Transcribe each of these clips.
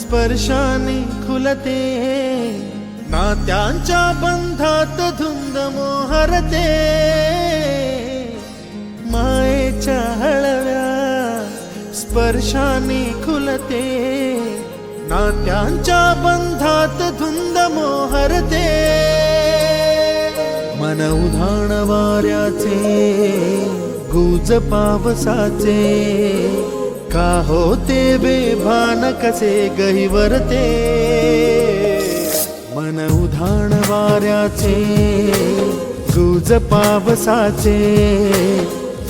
स्पर्शाने खुलते, नात्यांच्या बंधात धुंद मोहरते, मायेच्या हळव्या स्पर्शाने खुलते, नात्यांच्या बंधात धुंद मोहरते, मन उधाण वाऱ्याचे गुज पावसाचे, का होते बेभान कसे गहिवरते, मन उधाण वाऱ्याचे गुज पावसाचे,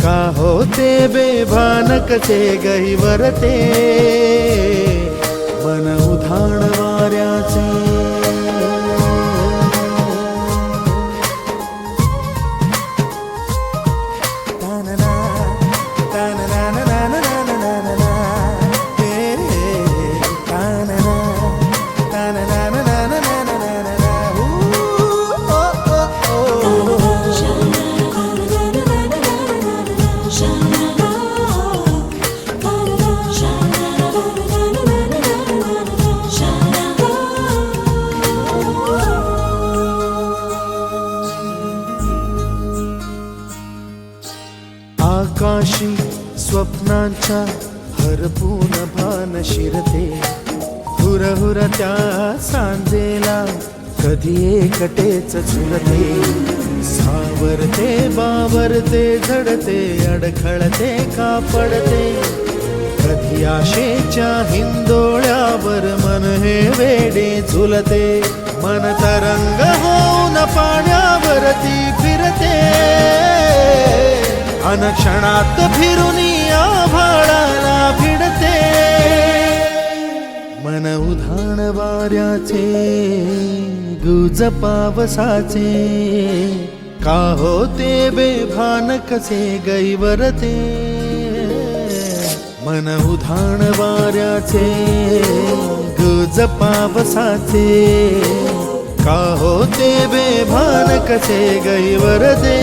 का होते बेभान कसे गहिवरते, मन उधाण वाऱ्याचे। आकाशी स्वप्नांच्या हरपून भान शिरते, हुरहुर त्या सांजेला कधी एकटेच झुलते, सावरते बावरते झडते, अडखळते का पडते, कधी आशेच्या हिंदोळ्यावर मन हे वेडे झुलते, मन तरंग होऊन पाण्यावरती फिरते, अनक्षणात फिरुनी आभाळाला भिडते, मन उधाण वाऱ्याचे गुज पावसाचे, का होते बेभान कसे गैवरते, मन उधाण वाऱ्याचे गुज पावसाचे, का होते बेभान कसे गैवरते।